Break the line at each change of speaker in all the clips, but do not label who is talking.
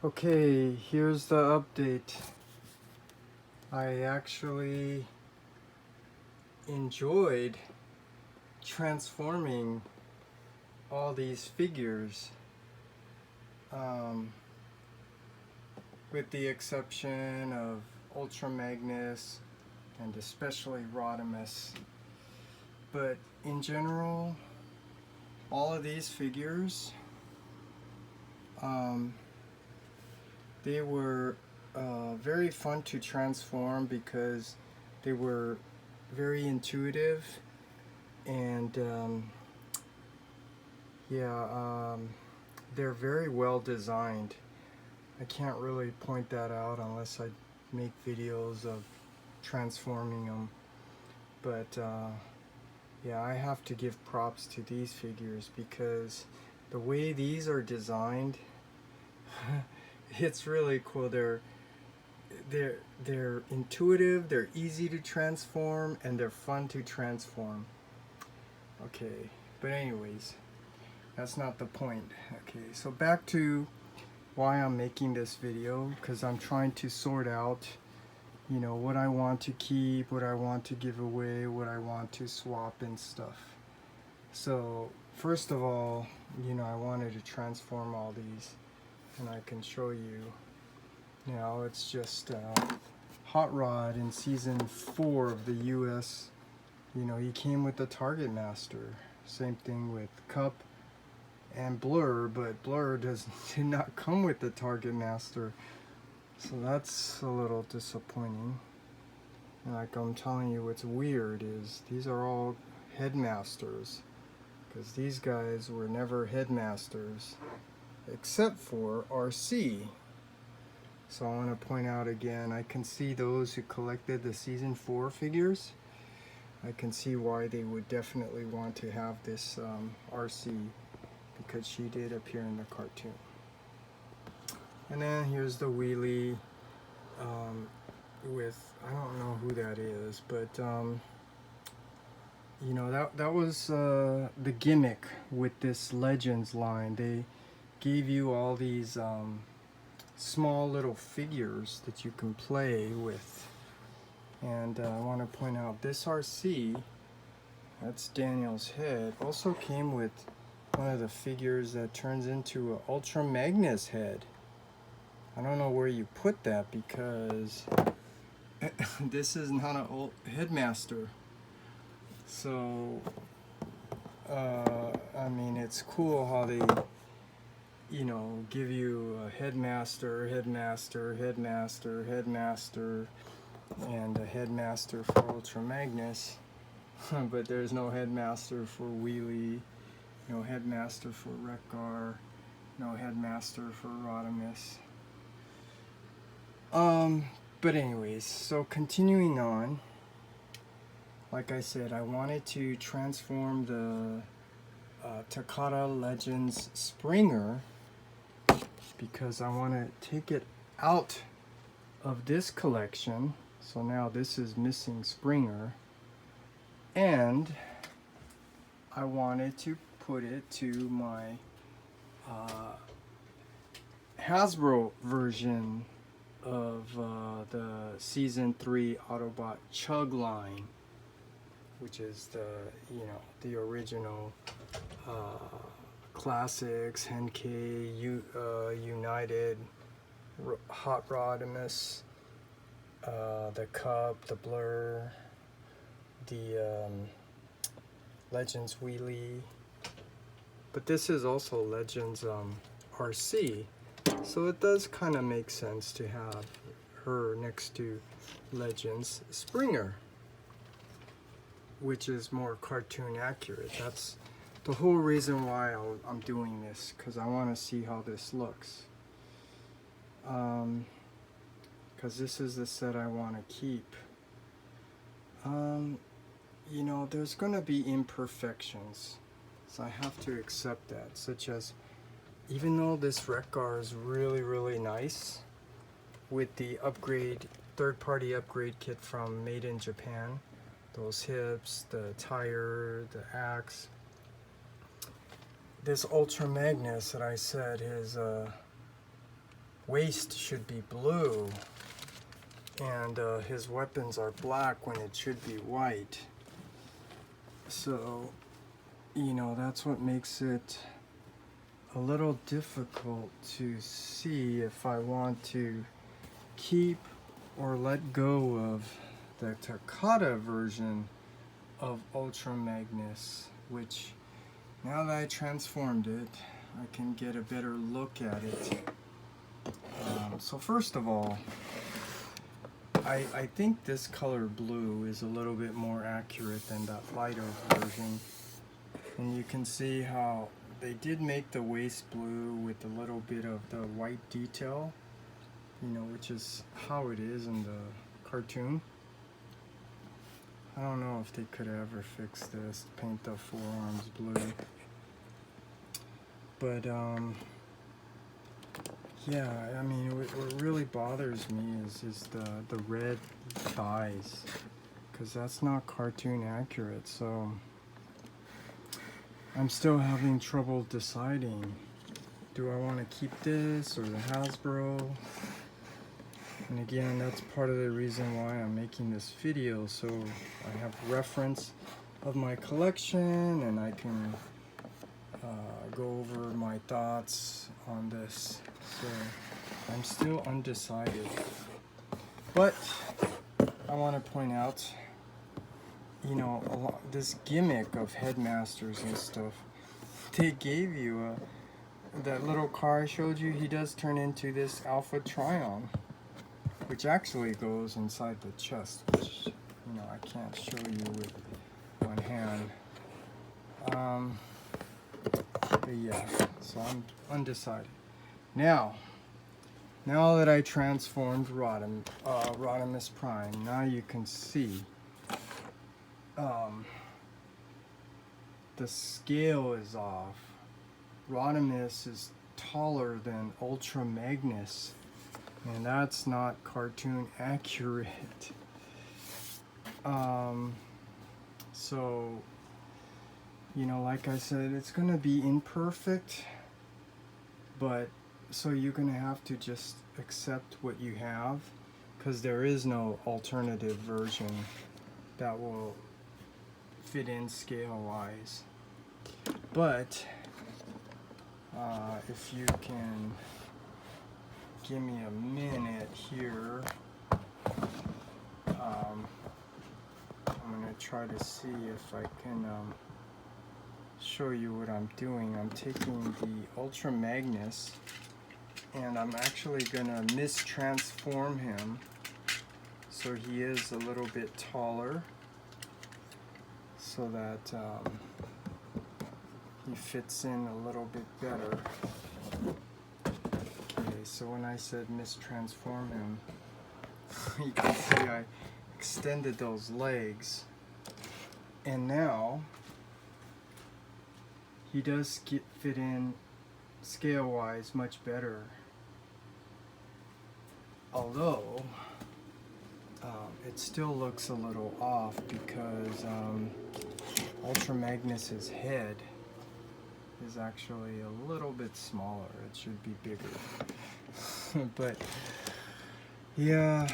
Okay, here's the update. I actually enjoyed transforming all these figures, with the exception of Ultra Magnus and especially Rodimus. But in general, all of these figures, they were very fun to transform because they were very intuitive and they're very well designed. I can't really point that out unless I make videos of transforming them, but yeah, I have to give props to these figures because the way these are designed it's really cool. They're intuitive, they're easy to transform, and they're fun to transform. Okay, but anyways, that's not the point. Okay, so back to why I'm making this video, because I'm trying to sort out, you know, what I want to keep, what I want to give away, what I want to swap and stuff. So first of all, you know, I wanted to transform all these, and I can show you. Now it's just Hot Rod in season 4 of the US. You know, he came with the Target Master. Same thing with Cup and Blur, but Blur did not come with the Target Master. So that's a little disappointing. And like I'm telling you, what's weird is these are all headmasters, because these guys were never headmasters except for RC. So I want to point out again, I can see those who collected the season 4 figures. I can see why they would definitely want to have this RC, because she did appear in the cartoon. And then here's the wheelie with, I don't know who that is, but you know, that was the gimmick with this Legends line. They gave you all these small little figures that you can play with. And I want to point out this RC, that's Daniel's head, also came with one of the figures that turns into an Ultra Magnus head. I don't know where you put that because this is not an old headmaster. So I mean, it's cool how they, you know, give you a headmaster, headmaster, headmaster, headmaster, and a headmaster for Ultra Magnus, but there's no headmaster for Wheelie, no headmaster for Wreck-Gar, no headmaster for Rodimus. But anyways, so continuing on, like I said, I wanted to transform the Takata Legends Springer because I want to take it out of this collection. So now this is missing Springer, and I wanted to put it to my Hasbro version of the season 3 Autobot C.H.U.G line, which is the, you know, the original classics, Henkei, United, Hot Rodimus, the Cup, the Blur, the Legends Wheelie. But this is also Legends RC, so it does kind of make sense to have her next to Legends Springer, which is more cartoon accurate. That's the whole reason why I'm doing this, because I want to see how this looks. Because this is the set I want to keep. You know, there's going to be imperfections, so I have to accept that, such as, even though this Wreck-Gar is really nice with the upgrade, third-party upgrade kit from Made in Japan, those hips, the tire, the axe, this Ultra Magnus that I said is waist should be blue, and his weapons are black when it should be white. So, you know, that's what makes it a little difficult to see if I want to keep or let go of the Takata version of Ultra Magnus, which now that I transformed it, I can get a better look at it. So first of all, I think this color blue is a little bit more accurate than that lighter version. And you can see how they did make the waist blue with a little bit of the white detail, you know, which is how it is in the cartoon. I don't know if they could ever fix this, paint the forearms blue. But yeah, I mean, what really bothers me is the red thighs, because that's not cartoon accurate. So I'm still having trouble deciding, do I want to keep this or the Hasbro? And again, that's part of the reason why I'm making this video, so I have reference of my collection and I can go over my thoughts on this. So I'm still undecided, but I want to point out, you know, this gimmick of headmasters and stuff, they gave you that little car I showed you. He does turn into this Alpha Trion, which actually goes inside the chest, which, you know, I can't show you with one hand. But yeah, so I'm undecided. Now that I transformed Rodimus Prime, now you can see the scale is off. Rodimus is taller than Ultra Magnus, and that's not cartoon accurate. So, you know, like I said, it's gonna be imperfect, but so you're gonna have to just accept what you have, because there is no alternative version that will fit in scale wise. But if you can give me a minute here, I'm gonna try to see if I can show you what I'm doing. I'm taking the Ultra Magnus and I'm actually gonna mistransform him so he is a little bit taller, so that he fits in a little bit better. Okay, so when I said mistransform him, you can see I extended those legs, and now he does fit in scale wise much better, although it still looks a little off because Ultra Magnus's head is actually a little bit smaller. It should be bigger. But yeah,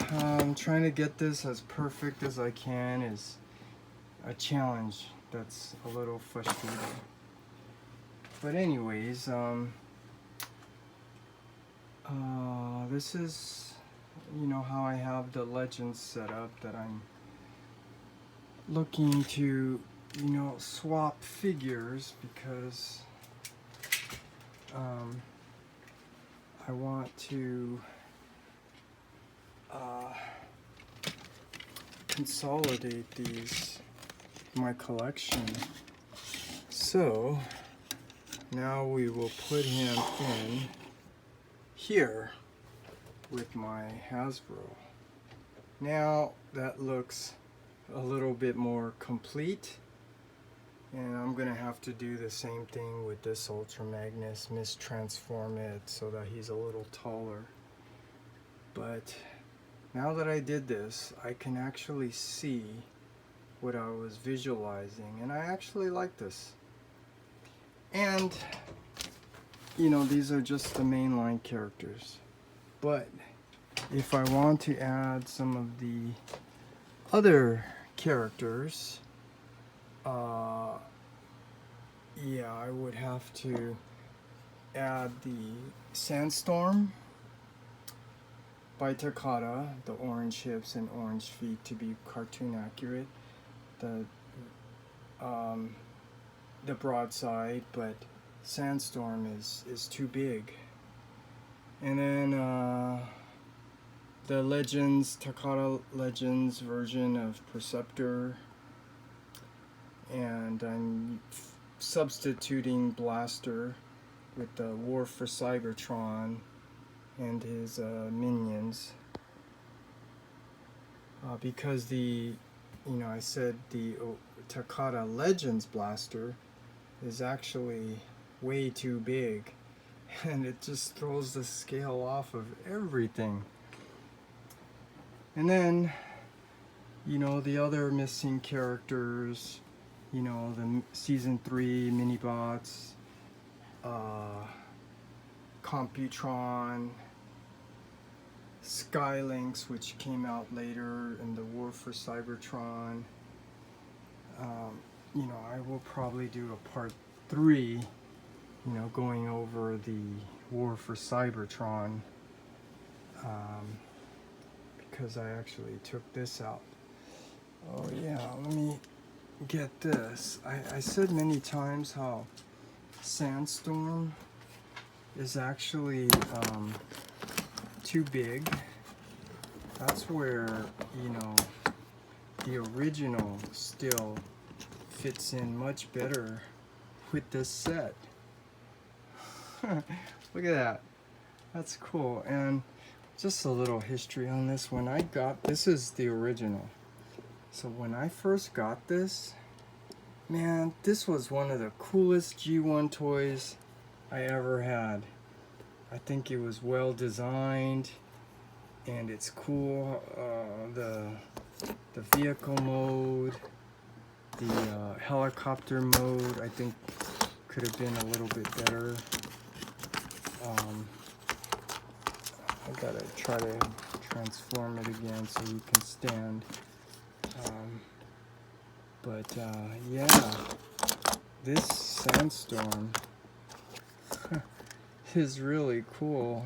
trying to get this as perfect as I can is a challenge that's a little frustrating. But anyways, this is, you know, how I have the legends set up, that I'm looking to, you know, swap figures because I want to consolidate my collection. So now we will put him in here with my Hasbro. Now that looks a little bit more complete, and I'm gonna have to do the same thing with this Ultra Magnus, mistransform it so that he's a little taller. But now that I did this, I can actually see what I was visualizing, and I actually like this. And you know, these are just the mainline characters. But if I want to add some of the other characters, yeah, I would have to add the Sandstorm by Takata, the orange hips and orange feet to be cartoon accurate. The broadside, but Sandstorm is too big. And then the Legends, Takata Legends version of Perceptor, and I'm substituting Blaster with the War for Cybertron and his minions, because I said the Takata Legends Blaster is actually way too big, and it just throws the scale off of everything. And then, the other missing characters, the Season 3 Minibots, Computron, Skylinks, which came out later in the War for Cybertron. I will probably do a part 3, going over the War for Cybertron, because I actually took this out. Oh yeah, let me get this. I said many times how Sandstorm is actually too big. That's where, the original still fits in much better with this set. Look at that. That's cool. And just a little history on this. When I got this, is the original. So when I first got this, man, this was one of the coolest G1 toys I ever had. I think it was well designed, and it's cool. The vehicle mode, the helicopter mode, I think could have been a little bit better. I gotta try to transform it again so you can stand. Yeah, this Sandstorm is really cool.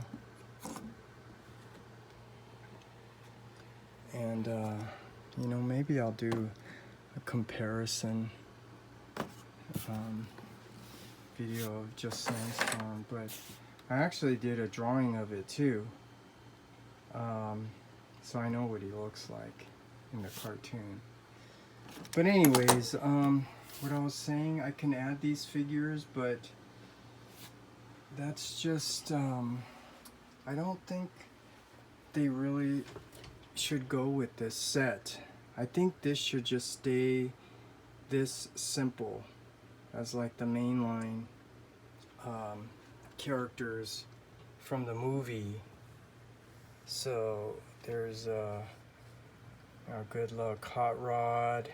And maybe I'll do a comparison video of just Sandstorm, but I actually did a drawing of it too, so I know what he looks like in the cartoon. But anyways, what I was saying, I can add these figures, but that's just, I don't think they really should go with this set. I think this should just stay this simple as like the mainline characters from the movie. So there's a good look Hot Rod.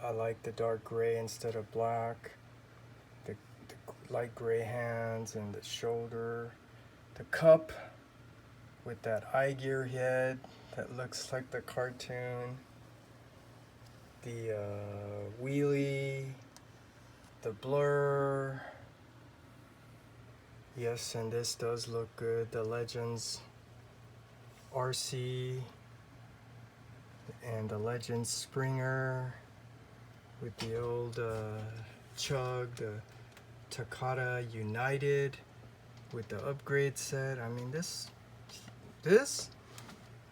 I like the dark gray instead of black. The light gray hands and the shoulder. The cup with that eye gear head that looks like the cartoon. The wheelie. The blur. Yes, and this does look good. The Legends RC and the Legends Springer with the old C.H.U.G, the Takata United with the upgrade set. I mean, this,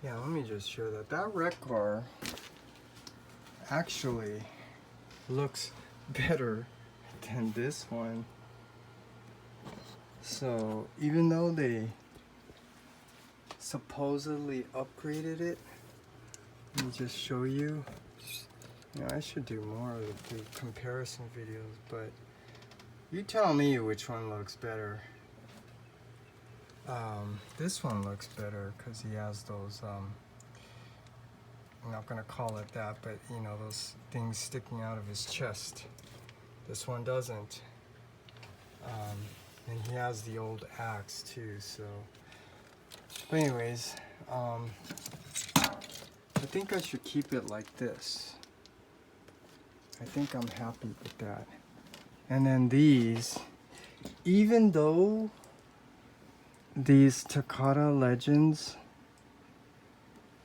yeah, let me just show that. That wreck car actually looks better than this one. So even though they supposedly upgraded it, let me just show you. I should do more of the comparison videos, but you tell me which one looks better. This one looks better because he has those, I'm not going to call it that, but those things sticking out of his chest. This one doesn't. And he has the old axe too, so. But anyways, I think I should keep it like this. I think I'm happy with that. And then these, even though these Takata Legends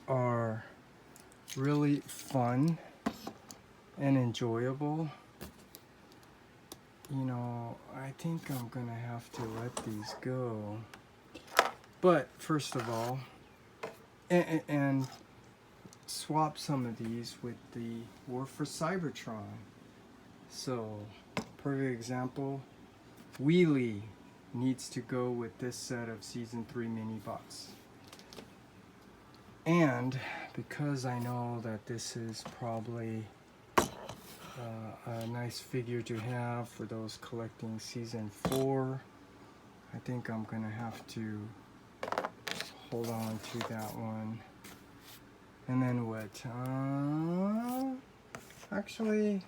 are really fun and enjoyable, you know, I think I'm gonna have to let these go. But first of all, and swap some of these with the War for Cybertron. So, perfect example, Wheelie needs to go with this set of Season 3 mini bots. And because I know that this is probably a nice figure to have for those collecting Season 4, I think I'm gonna have to hold on to that one. And then what? Actually,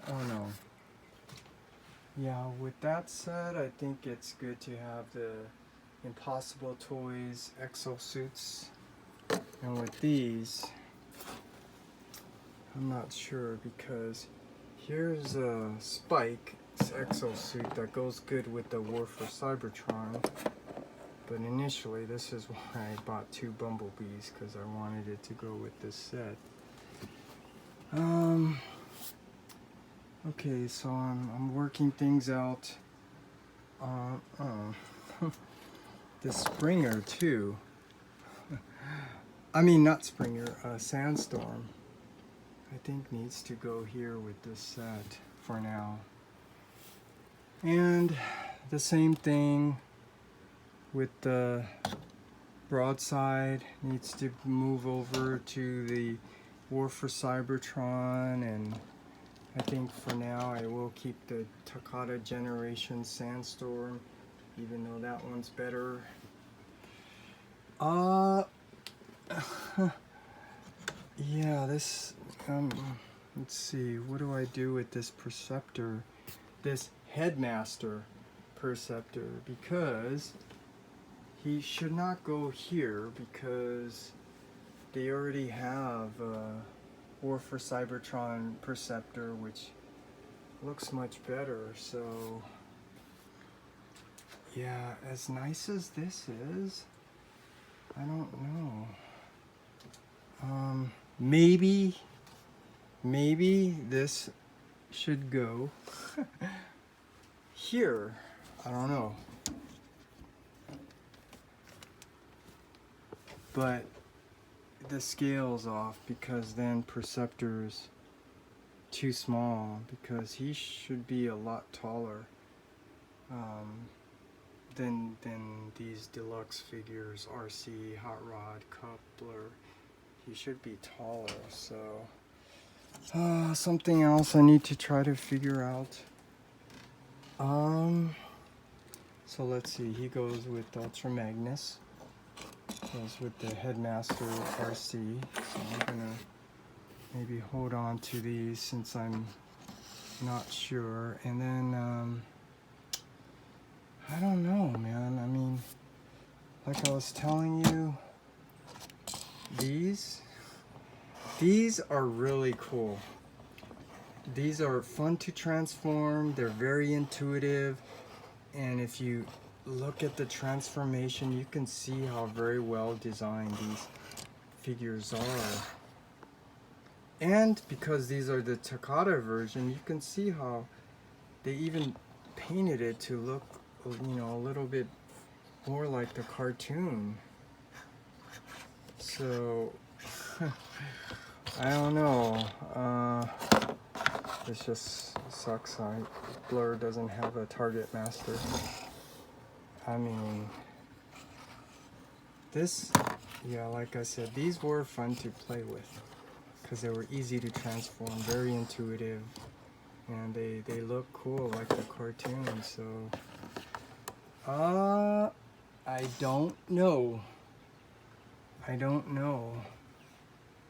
oh no. Yeah, with that said, I think it's good to have the Impossible Toys exosuits. And with these, I'm not sure, because here's a Spike's exosuit that goes good with the War for Cybertron. But initially, this is why I bought 2 Bumblebees, because I wanted it to go with this set. Okay, so I'm working things out. The Springer too. I mean, not Springer, Sandstorm. I think needs to go here with this set for now. And the same thing with the Broadside, needs to move over to the War for Cybertron, and I think for now I will keep the Takata Generation Sandstorm, even though that one's better. Yeah, this, let's see, what do I do with this Perceptor, this Headmaster Perceptor, because he should not go here, because they already have War for Cybertron Perceptor, which looks much better. So yeah, as nice as this is, I don't know. Maybe this should go here. I don't know. But the scale's off, because then Perceptor's too small, because he should be a lot taller than these deluxe figures, RC, Hot Rod, Coupler. He should be taller, so something else I need to try to figure out. So let's see, he goes with Ultra Magnus. Goes with the Headmaster RC, so I'm gonna maybe hold on to these since I'm not sure. And then I don't know, man. I mean, like I was telling you, these are really cool. These are fun to transform. They're very intuitive, and if you look at the transformation, you can see how very well designed these figures are. And because these are the Takata version, you can see how they even painted it to look, you know, a little bit more like the cartoon. So I don't know. This just sucks. Blur doesn't have a target master. I mean, this, yeah, like I said, these were fun to play with, because they were easy to transform, very intuitive, and they look cool like the cartoon. So I don't know.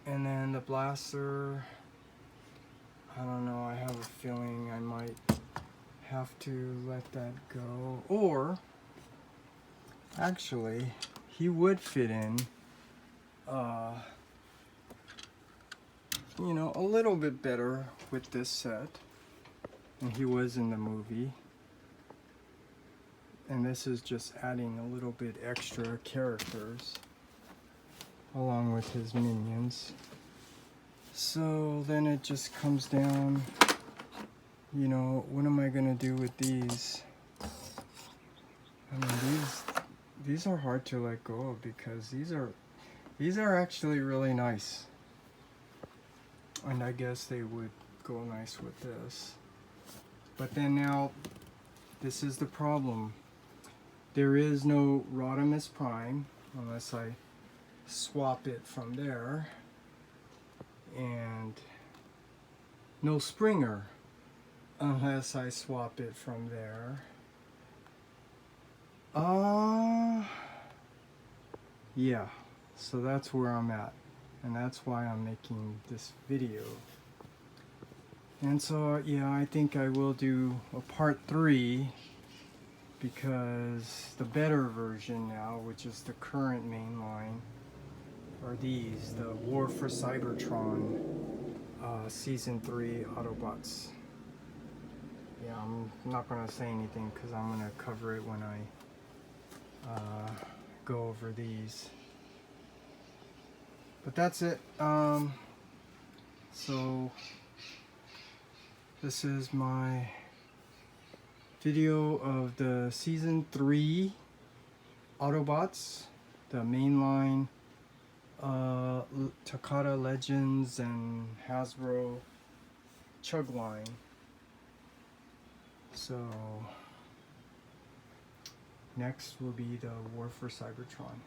And then the Blaster, I don't know, I have a feeling I might have to let that go. Or, actually, he would fit in, you know, a little bit better with this set than he was in the movie. And this is just adding a little bit extra characters along with his minions. So then it just comes down, you know, what am I gonna do with these? I mean, these are hard to let go of because these are actually really nice. And I guess they would go nice with this. But then now, this is the problem. There is no Rodimus Prime unless I swap it from there. And no Springer unless I swap it from there. Yeah, so that's where I'm at, and that's why I'm making this video. And so yeah, I think I will do a part 3, because the better version now, which is the current main line, are these, the War for Cybertron Season 3 Autobots. Yeah, I'm not going to say anything because I'm going to cover it when I go over these. But that's it. So this is my video of the Season 3 Autobots, the mainline Takata Legends and Hasbro C.H.U.G line. So next will be the War for Cybertron.